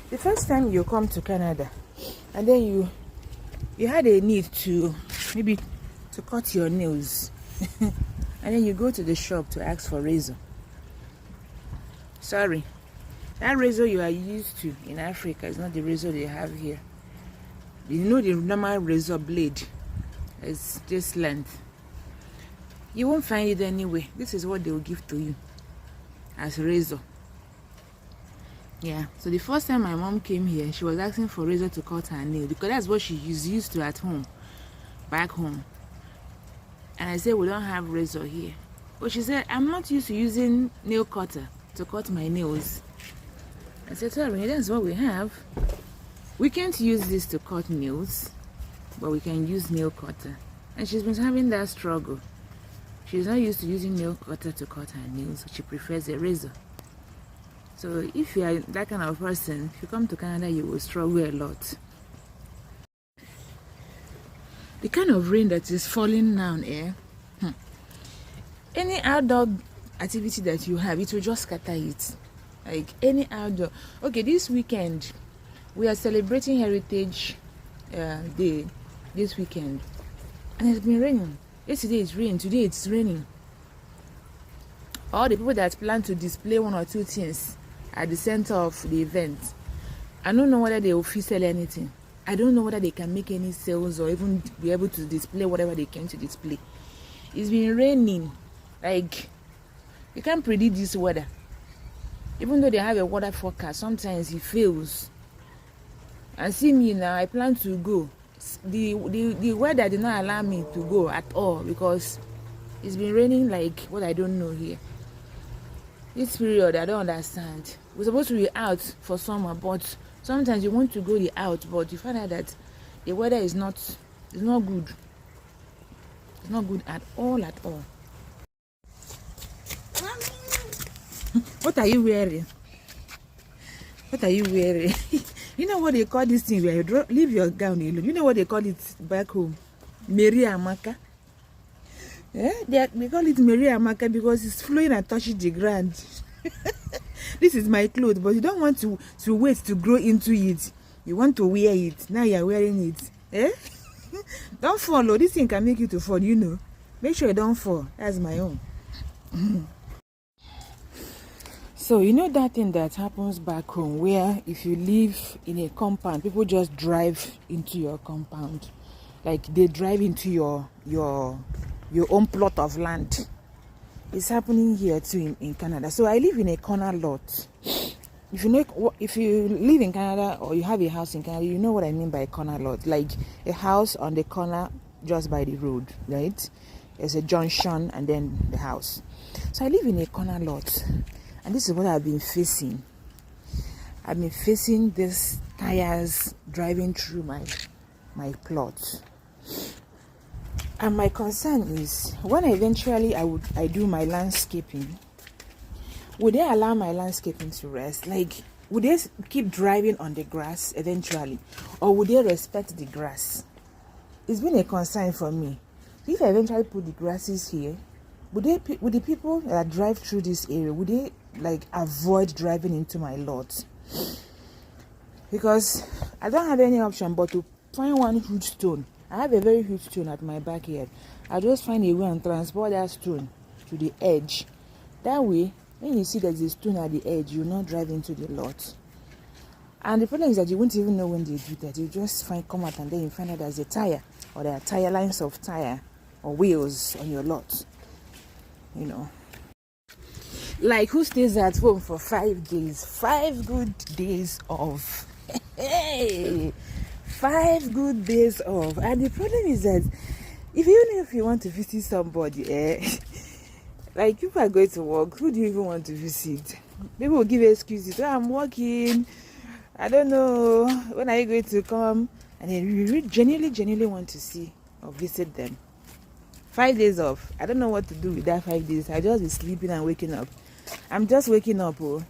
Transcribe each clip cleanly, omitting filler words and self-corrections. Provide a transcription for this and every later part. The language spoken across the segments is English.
The first time you come to Canada, and then you had a need to maybe to cut your nails, and then you go to the shop to ask for razor. Sorry, that razor you are used to in Africa is not the razor they have here. You know the normal razor blade is this length. You won't find it anyway. This is what they will give to you as razor. Yeah, so the first time my mom came here, she was asking for razor to cut her nail because that's what she is used to at home, back home. And I said, we don't have razor here. But she said, I'm not used to using nail cutter to cut my nails. I said, sorry, that's what we have. We can't use this to cut nails, but we can use nail cutter. And she's been having that struggle. She's not used to using nail cutter to cut her nails, so she prefers a razor. So if you are that kind of person, if you come to Canada, you will struggle a lot. The kind of rain that is falling now, any outdoor activity that you have, it will just scatter it. Like any outdoor. Okay, this weekend, we are celebrating Heritage Day this weekend. And it's been raining. Yesterday it's rain, today it's raining. All the people that plan to display one or two things at the center of the event, I don't know whether they will sell anything. I don't know whether they can make any sales or even be able to display whatever they came to display. It's been raining. Like, you can't predict this weather. Even though they have a weather forecast, sometimes it fails. And see me now, I plan to go. The weather did not allow me to go at all because it's been raining like what I don't know here. This period, I don't understand. We're supposed to be out for summer, but sometimes you want to go out, but you find out that the weather is not good. It's not good at all, at all. What are you wearing? What are you wearing? You know what they call this thing where you leave your gown alone? You know what they call it back home? Mary Amaka. Yeah, they call it Mary Amaka because it's flowing and touching the ground. This is my clothes, but you don't want to wait to grow into it. You want to wear it. Now you are wearing it. Eh? Don't fall. This thing can make you to fall, you know. Make sure you don't fall. That's my own. So you know that thing that happens back home where if you live in a compound, people just drive into your compound. Like they drive into your own plot of land. It's happening here too in Canada. So I live in a corner lot. If you live in Canada or you have a house in Canada, you know what I mean by a corner lot. Like a house on the corner just by the road, right? There's a junction and then the house. So I live in a corner lot. And this is what I've been facing. I've been facing these tires driving through my plot. And my concern is when eventually I do my landscaping, would they allow my landscaping to rest? Like, would they keep driving on the grass eventually? Or would they respect the grass? It's been a concern for me. If I eventually put the grasses here, would the people that drive through this area, would they like avoid driving into my lot? Because I don't have any option but to find one huge stone. I have a very huge stone at my backyard. I'll just find a way and transport that stone to the edge. That way, when you see there's a stone at the edge, you'll not drive into the lot. And the problem is that you won't even know when they do that. You just come out and then you find out there's a tire or there are tire lines of tire or wheels on your lot. You know, like who stays at home for 5 days? 5 good days off. Hey, 5 good days off. And the problem is that even if you want to visit somebody, like people are going to work, who do you even want to visit? People will give excuses. Oh, I'm working. I don't know. When are you going to come? And then you genuinely want to see or visit them. 5 days off. I don't know what to do with that 5 days. I just be sleeping and waking up. I'm just waking up. Oh.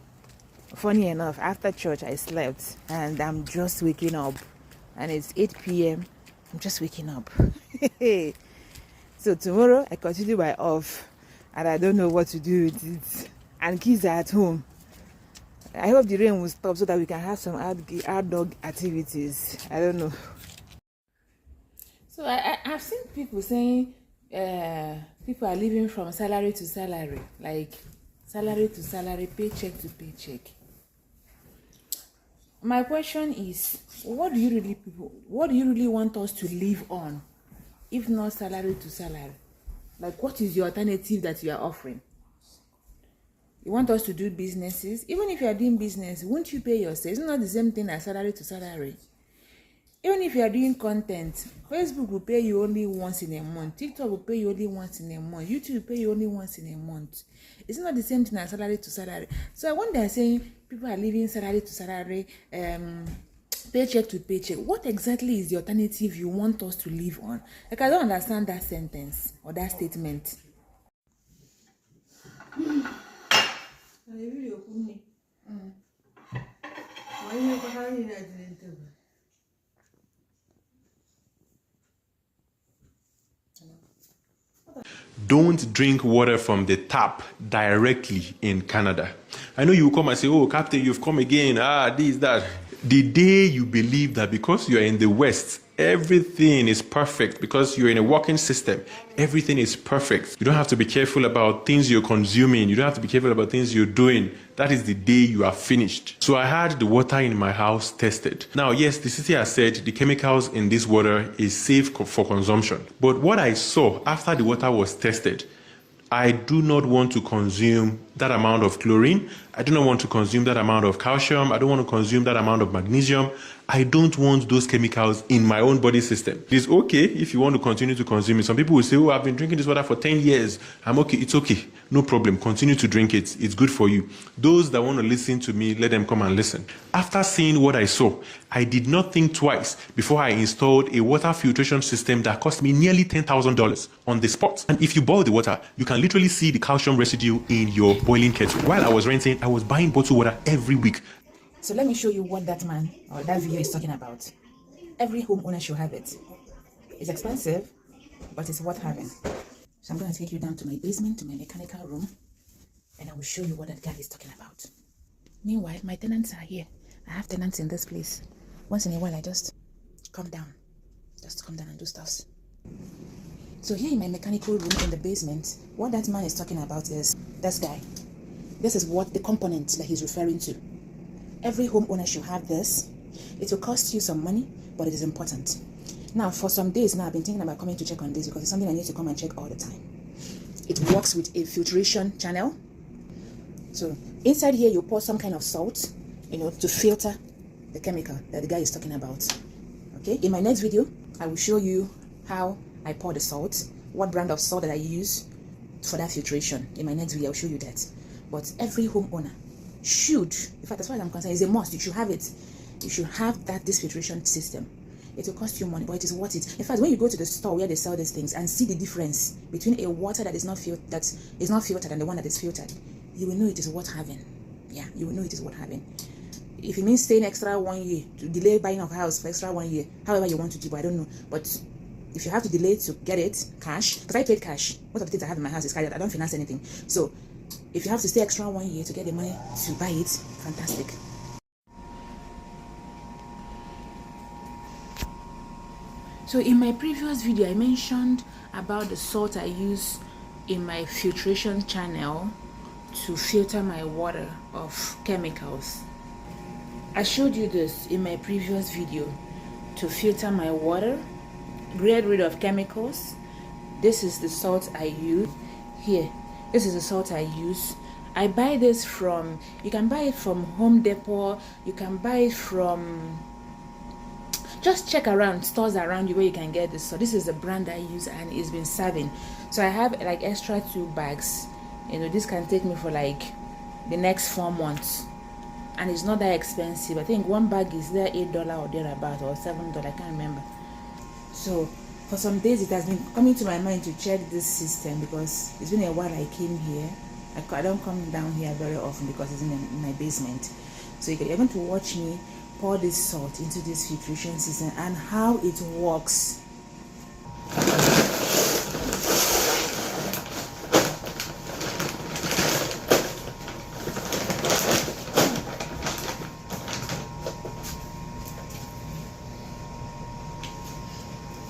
Funny enough, after church I slept and I'm just waking up. And it's 8 p.m. I'm just waking up. So tomorrow I continue my off. And I don't know what to do with it. And kids are at home. I hope the rain will stop so that we can have some outdoor activities. I don't know. So I've seen people saying people are living from salary to salary, like salary to salary, paycheck to paycheck. My question is, what do you really want us to live on, if not salary to salary? Like, what is your alternative that you are offering? You want us to do businesses? Even if you are doing business, won't you pay yourself? It's not the same thing as salary to salary. Even if you are doing content, Facebook will pay you only once in a month. TikTok will pay you only once in a month. YouTube will pay you only once in a month. It's not the same thing as salary to salary. So when they are saying people are living salary to salary, paycheck to paycheck, what exactly is the alternative you want us to live on? Like, I don't understand that sentence or that statement. Don't drink water from the tap directly in Canada. I know you will come and say, oh, Captain, you've come again. This, that. The day you believe that because you're in the West, everything is perfect, because you're in a working system, everything is perfect. You don't have to be careful about things you're consuming. You don't have to be careful about things you're doing. That is the day you are finished. So I had the water in my house tested. Now, yes, the city has said the chemicals in this water is safe for consumption. But what I saw after the water was tested, I do not want to consume that amount of chlorine. I do not want to consume that amount of calcium. I don't want to consume that amount of magnesium. I don't want those chemicals in my own body system. It is okay if you want to continue to consume it. Some people will say, oh, I've been drinking this water for 10 years. I'm okay. It's okay. No problem. Continue to drink it. It's good for you. Those that want to listen to me, let them come and listen. After seeing what I saw, I did not think twice before I installed a water filtration system that cost me nearly $10,000 on the spot. And if you boil the water, you can literally see the calcium residue in your boiling kettle. While I was renting, I was buying bottled water every week. So let me show you what that man or that video is talking about. Every homeowner should have it. It's expensive, but it's worth having. So I'm going to take you down to my basement, to my mechanical room, and I will show you what that guy is talking about. Meanwhile, my tenants are here. I have tenants in this place. Once in a while, I just come down. Just come down and do stuff. So here in my mechanical room in the basement, what that man is talking about is this guy. This is what the component that he's referring to. Every homeowner should have this. It will cost you some money, but it is important. Now, for some days now, I've been thinking about coming to check on this because it's something I need to come and check all the time. It works with a filtration channel. So inside here, you pour some kind of salt, to filter the chemical that the guy is talking about. Okay. In my next video, I will show you how I pour the salt, what brand of salt that I use for that filtration. In my next video, I'll show you that. But every homeowner should, in fact, as far as I'm concerned, it's a must. You should have it. You should have this filtration system. It will cost you money, but it is worth it. In fact, when you go to the store where they sell these things and see the difference between a water that is not filtered and the one that is filtered, you will know it is worth having. Yeah, you will know it is worth having. If it means staying extra 1 year, to delay buying a house for extra 1 year, however you want to do, I don't know. But if you have to delay to get it cash, because I paid cash, most of the things I have in my house is cash. I don't finance anything. So if you have to stay extra 1 year to get the money to buy it, fantastic. So in my previous video, I mentioned about the salt I use in my filtration channel to filter my water of chemicals. I showed you this in my previous video to filter my water, get rid of chemicals. This is the salt I use here. This is the salt I use. I buy this from, you can buy it from Home Depot, you can buy it from, just check around, stores around you where you can get this. So this is the brand I use and it's been serving. So I have like extra 2 bags. This can take me for like the next 4 months. And it's not that expensive. I think one bag is there $8 or thereabout, or $7, I can't remember. So for some days it has been coming to my mind to check this system because it's been a while I came here. I don't come down here very often because it's in my basement. So you're going to watch me pour this salt into this filtration system and how it works.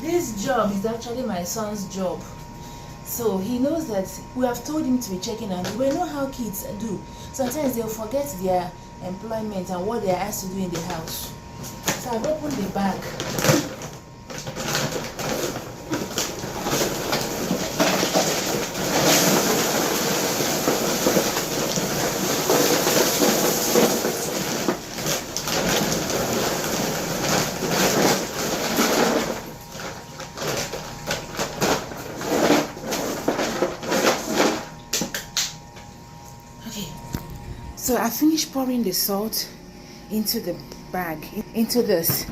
This job is actually my son's job. So he knows that we have told him to be checking on it. We know how kids do. Sometimes they'll forget their employment and what they are asked to do in the house. So I've opened the bag. So I finished pouring the salt into the bag, into this.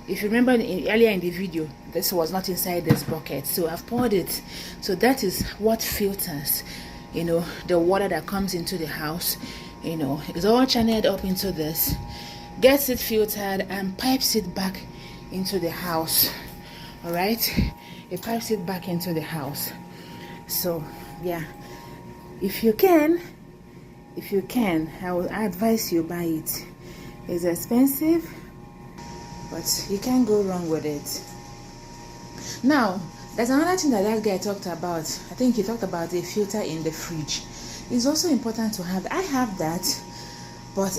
If you remember earlier in the video, this was not inside this bucket. So I've poured it. So that is what filters, the water that comes into the house. It's all channeled up into this, gets it filtered and pipes it back into the house. All right, it pipes it back into the house. So yeah, if you can, I will advise you buy it. It's expensive, but you can't go wrong with it. Now, there's another thing that guy talked about. I think he talked about a filter in the fridge. It's also important to have. I have that, but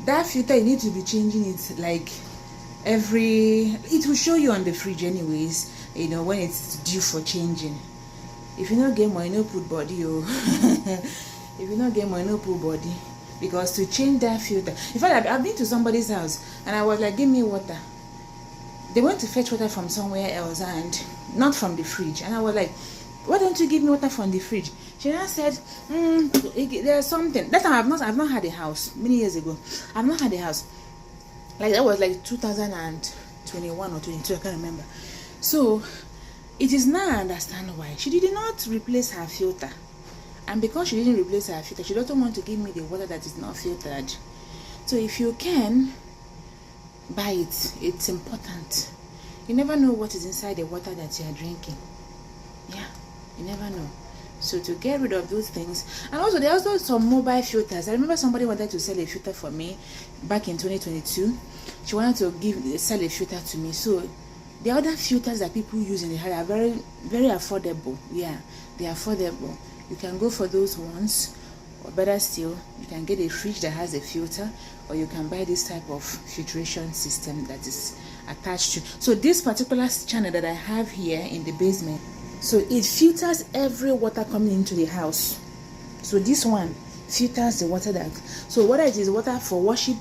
that filter, you need to be changing it like it will show you on the fridge anyways, when it's due for changing. If you don't get money, no put body. If you don't get money, no put body. Because to change that filter, in fact, I've been to somebody's house and I was like, give me water. They went to fetch water from somewhere else and not from the fridge. And I was like, why don't you give me water from the fridge? She now said, there's something. That time I've not had a house many years ago. I've not had a house. Like that was like 2021 or 22, I can't remember. So it is now I understand why she did not replace her filter. And because she didn't replace her filter, she doesn't want to give me the water that is not filtered. So if you can, buy it. It's important. You never know what is inside the water that you are drinking. Yeah, you never know. So to get rid of those things. And also there are also some mobile filters. I remember somebody wanted to sell a filter for me back in 2022. She wanted to sell a filter to me. So the other filters that people use in the house are very, very affordable. Yeah, they are affordable. You can go for those ones, or better still, you can get a fridge that has a filter, or you can buy this type of filtration system that is attached to. So this particular channel that I have here in the basement, so it filters every water coming into the house. So this one filters the water so whether it is water for washing,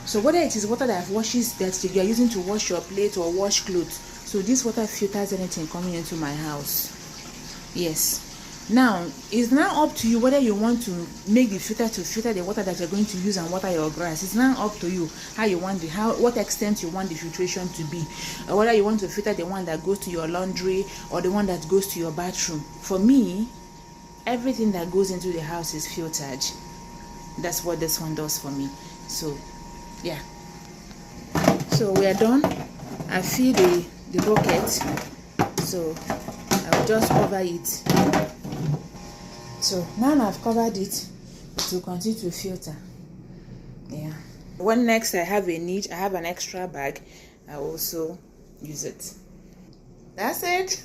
so whether it is water that washes that you are using to wash your plate or wash clothes, so this water filters anything coming into my house. Yes. Now, it's now up to you whether you want to make the filter to filter the water that you're going to use and water your grass. It's now up to you how you want what extent you want the filtration to be, or whether you want to filter the one that goes to your laundry or the one that goes to your bathroom. For me, everything that goes into the house is filtered. That's what this one does for me. So, yeah. So we are done. I fill the bucket. So I'll just cover it. So now I've covered it, it will continue to filter. Yeah. When next I have a need, I have an extra bag, I also use it. That's it.